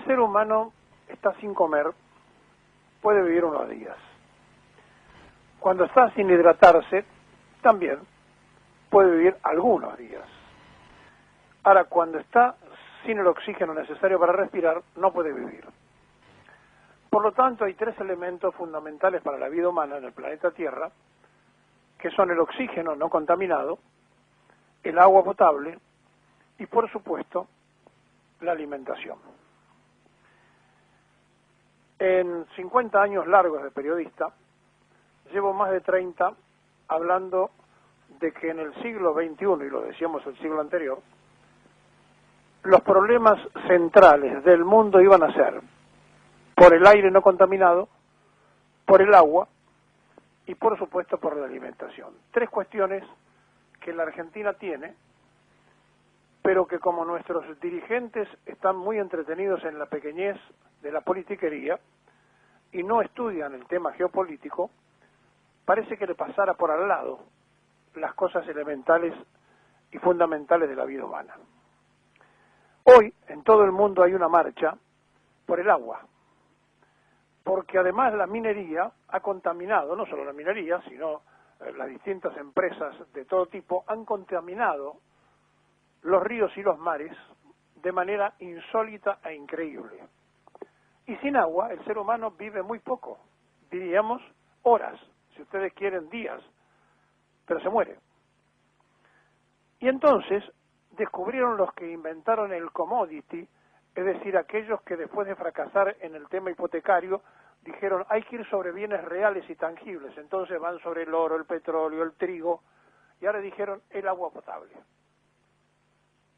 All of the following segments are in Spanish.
el ser humano está sin comer, puede vivir unos días. Cuando está sin hidratarse, también puede vivir algunos días. Ahora, cuando está sin el oxígeno necesario para respirar, no puede vivir. Por lo tanto, hay tres elementos fundamentales para la vida humana en el planeta Tierra, que son el oxígeno no contaminado, el agua potable y, por supuesto, la alimentación. En 50 años largos de periodista, llevo más de 30 hablando de que en el siglo XXI, y lo decíamos el siglo anterior, los problemas centrales del mundo iban a ser por el aire no contaminado, por el agua y por supuesto por la alimentación. Tres cuestiones que la Argentina tiene, pero que como nuestros dirigentes están muy entretenidos en la pequeñez de la politiquería y no estudian el tema geopolítico, parece que le pasara por al lado las cosas elementales y fundamentales de la vida humana. Hoy en todo el mundo hay una marcha por el agua, porque además la minería ha contaminado, no solo la minería, sino las distintas empresas de todo tipo han contaminado los ríos y los mares de manera insólita e increíble. Y sin agua el ser humano vive muy poco, diríamos horas, si ustedes quieren días, pero se muere. Y entonces descubrieron los que inventaron el commodity, es decir, aquellos que después de fracasar en el tema hipotecario dijeron hay que ir sobre bienes reales y tangibles, entonces van sobre el oro, el petróleo, el trigo, y ahora dijeron el agua potable.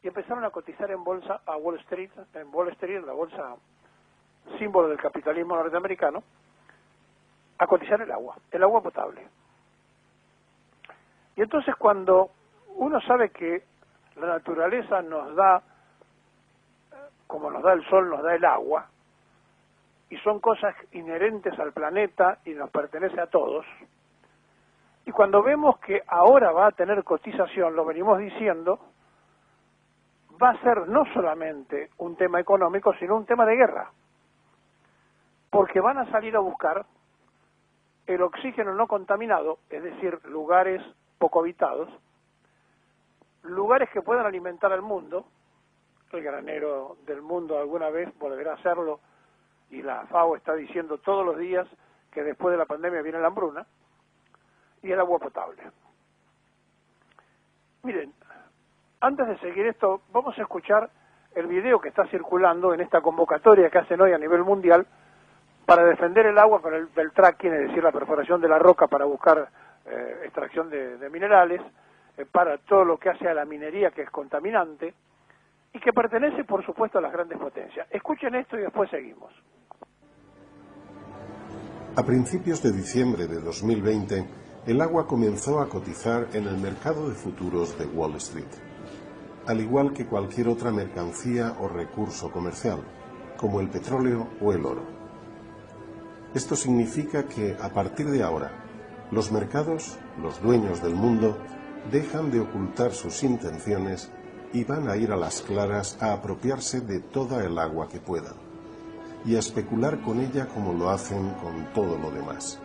Y empezaron a cotizar en bolsa a Wall Street, en la bolsa símbolo del capitalismo norteamericano, a cotizar el agua potable. Y entonces cuando uno sabe que la naturaleza nos da, como nos da el sol, nos da el agua, y son cosas inherentes al planeta y nos pertenece a todos, y cuando vemos que ahora va a tener cotización, lo venimos diciendo, va a ser no solamente un tema económico, sino un tema de guerra, porque van a salir a buscar el oxígeno no contaminado, es decir, lugares poco habitados, lugares que puedan alimentar al mundo. El granero del mundo alguna vez volverá a hacerlo, y la FAO está diciendo todos los días que después de la pandemia viene la hambruna, y el agua potable. Miren, antes de seguir esto, vamos a escuchar el video que está circulando en esta convocatoria que hacen hoy a nivel mundial para defender el agua con el fracking, es decir, la perforación de la roca para buscar extracción de minerales, para todo lo que hace a la minería, que es contaminante, y que pertenece, por supuesto, a las grandes potencias. Escuchen esto y después seguimos. A principios de diciembre de 2020, el agua comenzó a cotizar en el mercado de futuros de Wall Street, al igual que cualquier otra mercancía o recurso comercial, como el petróleo o el oro. Esto significa que, a partir de ahora, los mercados, los dueños del mundo, dejan de ocultar sus intenciones y van a ir a las claras a apropiarse de toda el agua que puedan y a especular con ella como lo hacen con todo lo demás.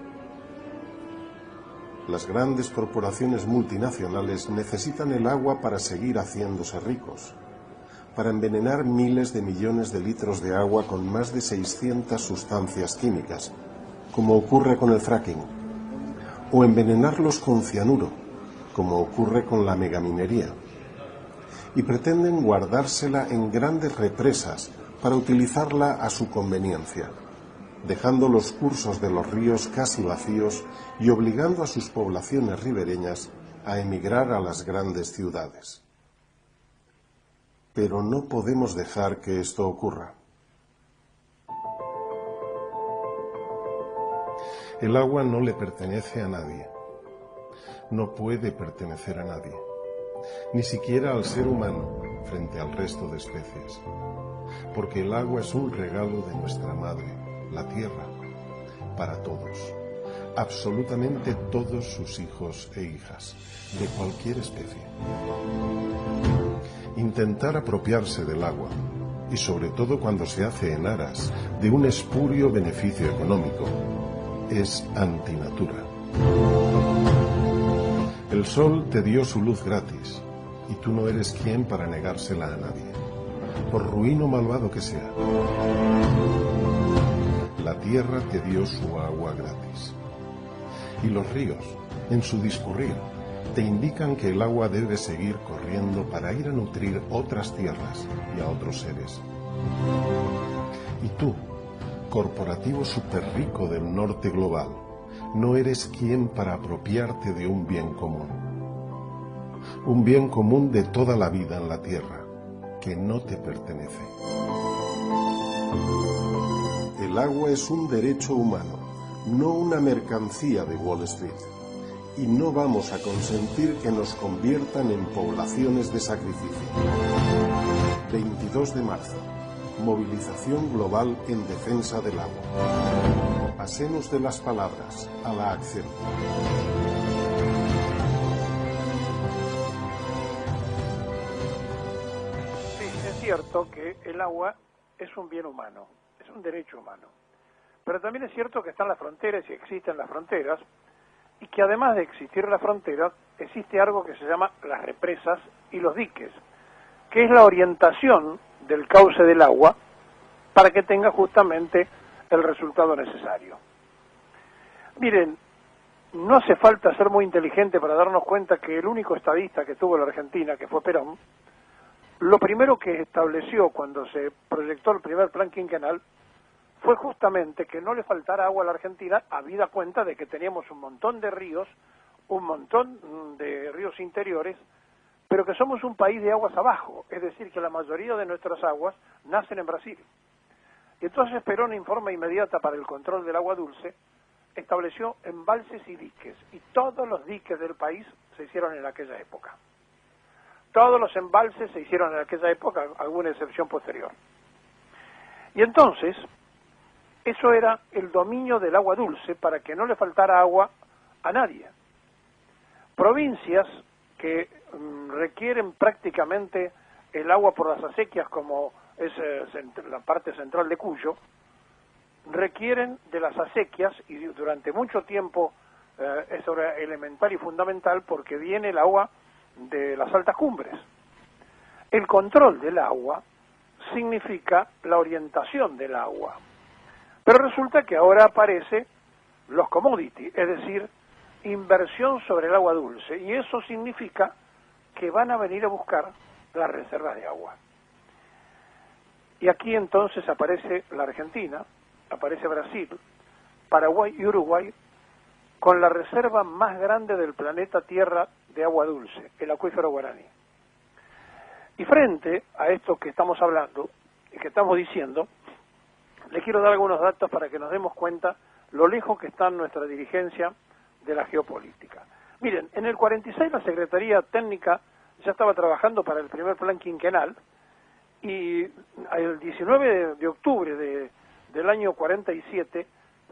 Las grandes corporaciones multinacionales necesitan el agua para seguir haciéndose ricos, para envenenar miles de millones de litros de agua con más de 600 sustancias químicas, como ocurre con el fracking, o envenenarlos con cianuro, como ocurre con la megaminería, y pretenden guardársela en grandes represas para utilizarla a su conveniencia, dejando los cursos de los ríos casi vacíos y obligando a sus poblaciones ribereñas a emigrar a las grandes ciudades. Pero no podemos dejar que esto ocurra. El agua no le pertenece a nadie. No puede pertenecer a nadie, ni siquiera al ser humano frente al resto de especies, porque el agua es un regalo de nuestra madre, la tierra, para todos, absolutamente todos sus hijos e hijas, de cualquier especie. Intentar apropiarse del agua, y sobre todo cuando se hace en aras de un espurio beneficio económico, es antinatura. El sol te dio su luz gratis, y tú no eres quien para negársela a nadie, por ruin o malvado que sea. La tierra te dio su agua gratis. Y los ríos, en su discurrir, te indican que el agua debe seguir corriendo para ir a nutrir otras tierras y a otros seres. Y tú, corporativo superrico del norte global, no eres quien para apropiarte de un bien común de toda la vida en la tierra, que no te pertenece. El agua es un derecho humano, no una mercancía de Wall Street. Y no vamos a consentir que nos conviertan en poblaciones de sacrificio. 22 de marzo. Movilización global en defensa del agua. Pasemos de las palabras a la acción. Sí, es cierto que el agua es un bien humano, es un derecho humano. Pero también es cierto que están las fronteras y existen las fronteras, y que además de existir la frontera, existe algo que se llama las represas y los diques, que es la orientación del cauce del agua para que tenga justamente el resultado necesario. Miren, no hace falta ser muy inteligente para darnos cuenta que el único estadista que tuvo la Argentina, que fue Perón, lo primero que estableció cuando se proyectó el primer plan quinquenal fue justamente que no le faltara agua a la Argentina, habida cuenta de que teníamos un montón de ríos interiores, pero que somos un país de aguas abajo, es decir, que la mayoría de nuestras aguas nacen en Brasil. Y entonces Perón, en forma inmediata para el control del agua dulce, estableció embalses y diques, y todos los diques del país se hicieron en aquella época. Todos los embalses se hicieron en aquella época, alguna excepción posterior. Y entonces, eso era el dominio del agua dulce para que no le faltara agua a nadie. Provincias que requieren prácticamente el agua por las acequias, como es la parte central de Cuyo, requieren de las acequias, y durante mucho tiempo eso era elemental y fundamental porque viene el agua de las altas cumbres. El control del agua significa la orientación del agua. Pero resulta que ahora aparece los commodities, es decir, inversión sobre el agua dulce, y eso significa que van a venir a buscar las reservas de agua. Y aquí entonces aparece la Argentina, aparece Brasil, Paraguay y Uruguay, con la reserva más grande del planeta Tierra de agua dulce, el acuífero Guaraní. Y frente a esto que estamos hablando y que estamos diciendo, les quiero dar algunos datos para que nos demos cuenta lo lejos que está nuestra dirigencia de la geopolítica. Miren, en el 46 la Secretaría Técnica ya estaba trabajando para el primer plan quinquenal, y el 19 de octubre del año 47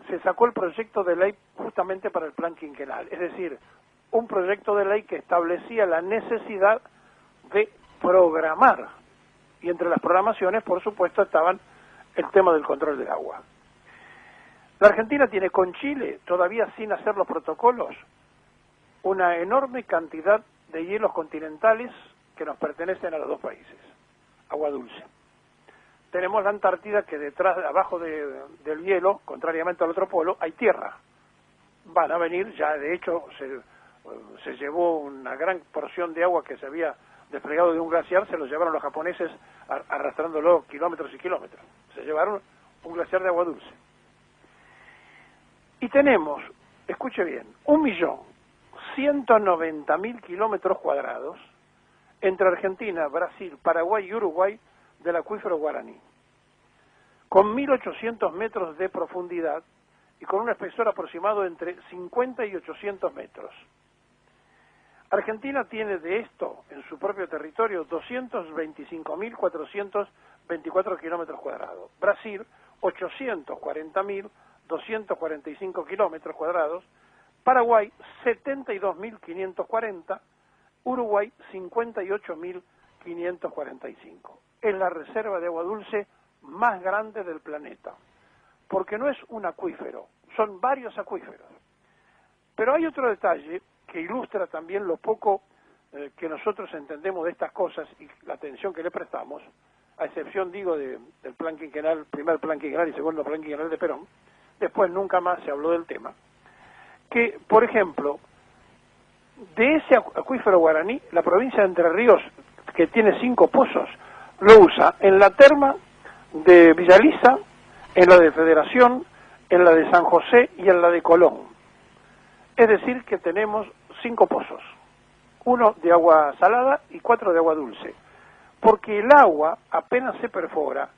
se sacó el proyecto de ley justamente para el plan quinquenal, es decir, un proyecto de ley que establecía la necesidad de programar, y entre las programaciones, por supuesto, estaban el tema del control del agua. La Argentina tiene con Chile, todavía sin hacer los protocolos, una enorme cantidad de hielos continentales que nos pertenecen a los dos países, agua dulce. Tenemos la Antártida, que detrás, abajo del hielo, contrariamente al otro polo, hay tierra. Van a venir, ya de hecho se llevó una gran porción de agua que se había desplegado de un glaciar, se lo llevaron los japoneses arrastrándolo kilómetros y kilómetros. Se llevaron un glaciar de agua dulce. Y tenemos, escuche bien, 1.190.000 kilómetros cuadrados entre Argentina, Brasil, Paraguay y Uruguay del acuífero Guaraní, con 1.800 metros de profundidad y con un espesor aproximado entre 50 y 800 metros. Argentina tiene de esto, en su propio territorio, 225.424 kilómetros cuadrados. Brasil, 840.245 kilómetros cuadrados. Paraguay, 72.540. Uruguay, 58.545. es la reserva de agua dulce más grande del planeta, porque no es un acuífero, son varios acuíferos. Pero hay otro detalle que ilustra también lo poco que nosotros entendemos de estas cosas y la atención que le prestamos, a excepción, digo, del plan quinquenal, primer plan quinquenal y segundo plan quinquenal de Perón. Después nunca más se habló del tema. Que, por ejemplo, de ese acuífero guaraní, la provincia de Entre Ríos, que tiene 5 pozos, lo usa en la terma de Villaliza, en la de Federación, en la de San José y en la de Colón. Es decir, que tenemos 5 pozos, 1 de agua salada y 4 de agua dulce, porque el agua apenas se perfora,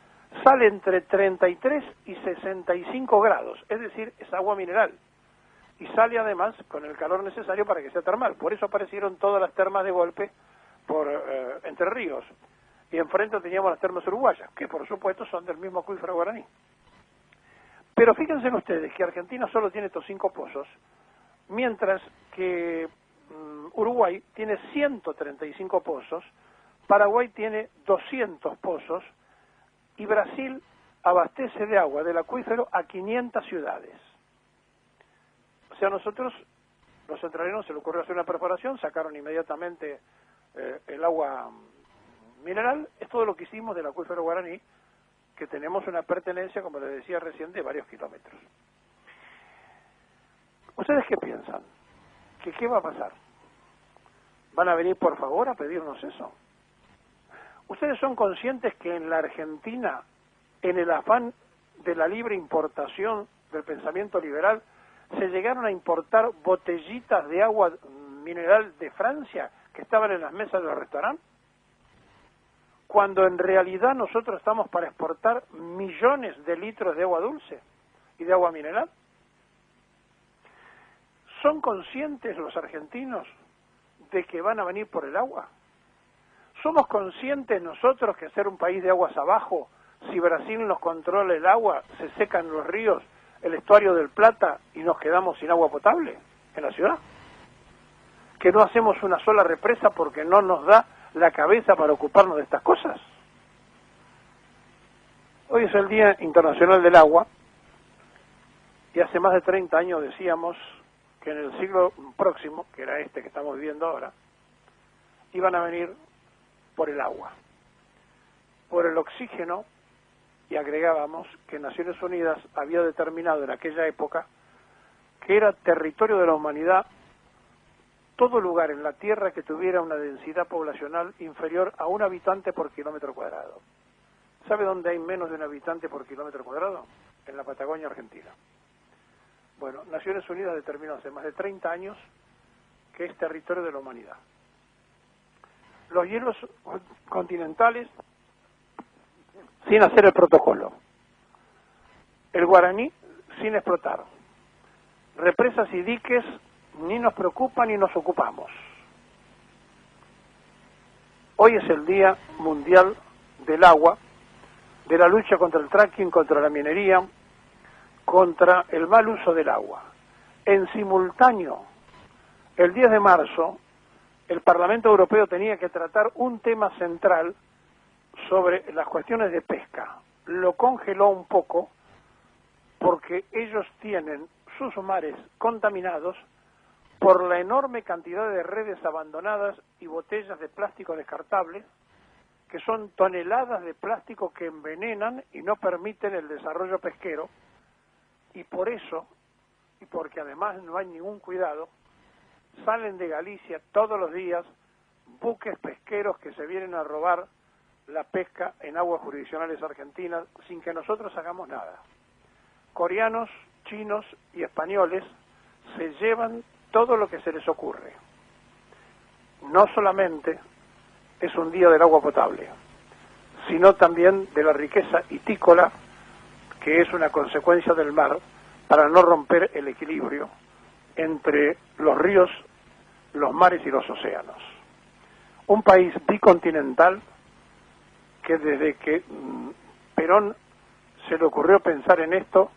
sale entre 33 y 65 grados, es decir, es agua mineral, y sale además con el calor necesario para que sea termal. Por eso aparecieron todas las termas de golpe por Entre Ríos, y enfrente teníamos las termas uruguayas, que por supuesto son del mismo acuífero guaraní. Pero fíjense ustedes que Argentina solo tiene estos 5 pozos, mientras que Uruguay tiene 135 pozos, Paraguay tiene 200 pozos y Brasil abastece de agua del acuífero a 500 ciudades. O sea, nosotros, los entrerrianos, se le ocurrió hacer una perforación, sacaron inmediatamente el agua mineral. Es todo lo que hicimos del acuífero guaraní, que tenemos una pertenencia, como les decía recién, de varios kilómetros. ¿Ustedes qué piensan? ¿Qué va a pasar? ¿Van a venir por favor a pedirnos eso? ¿Ustedes son conscientes que en la Argentina, en el afán de la libre importación del pensamiento liberal, se llegaron a importar botellitas de agua mineral de Francia que estaban en las mesas de los restaurantes? Cuando en realidad nosotros estamos para exportar millones de litros de agua dulce y de agua mineral. ¿Son conscientes los argentinos de que van a venir por el agua? ¿Somos conscientes nosotros que ser un país de aguas abajo, si Brasil nos controla el agua, se secan los ríos, el estuario del Plata y nos quedamos sin agua potable en la ciudad? ¿Que no hacemos una sola represa porque no nos da la cabeza para ocuparnos de estas cosas? Hoy es el Día Internacional del Agua y hace más de 30 años decíamos que en el siglo próximo, que era este que estamos viviendo ahora, iban a venir por el agua, por el oxígeno, y agregábamos que Naciones Unidas había determinado en aquella época que era territorio de la humanidad todo lugar en la Tierra que tuviera una densidad poblacional inferior a 1 habitante por kilómetro cuadrado. ¿Sabe dónde hay menos de 1 habitante por kilómetro cuadrado? En la Patagonia Argentina. Bueno, Naciones Unidas determinó hace más de 30 años que es territorio de la humanidad. Los hielos continentales sin hacer el protocolo. El guaraní sin explotar. Represas y diques ni nos preocupan ni nos ocupamos. Hoy es el Día Mundial del Agua, de la lucha contra el fracking, contra la minería, contra el mal uso del agua. En simultáneo, el 10 de marzo, el Parlamento Europeo tenía que tratar un tema central sobre las cuestiones de pesca. Lo congeló un poco porque ellos tienen sus mares contaminados por la enorme cantidad de redes abandonadas y botellas de plástico descartables, que son toneladas de plástico que envenenan y no permiten el desarrollo pesquero, y por eso, y porque además no hay ningún cuidado, salen de Galicia todos los días buques pesqueros que se vienen a robar la pesca en aguas jurisdiccionales argentinas sin que nosotros hagamos nada. Coreanos, chinos y españoles se llevan todo lo que se les ocurre. No solamente es un día del agua potable, sino también de la riqueza hitícola, que es una consecuencia del mar, para no romper el equilibrio entre los ríos, los mares y los océanos. Un país bicontinental que desde que Perón se le ocurrió pensar en esto,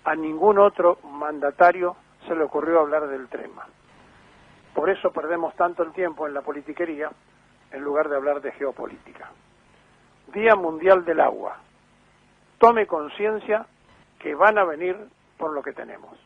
a ningún otro mandatario se le ocurrió hablar del tema. Por eso perdemos tanto el tiempo en la politiquería en lugar de hablar de geopolítica. Día Mundial del Agua. Tome conciencia que van a venir por lo que tenemos.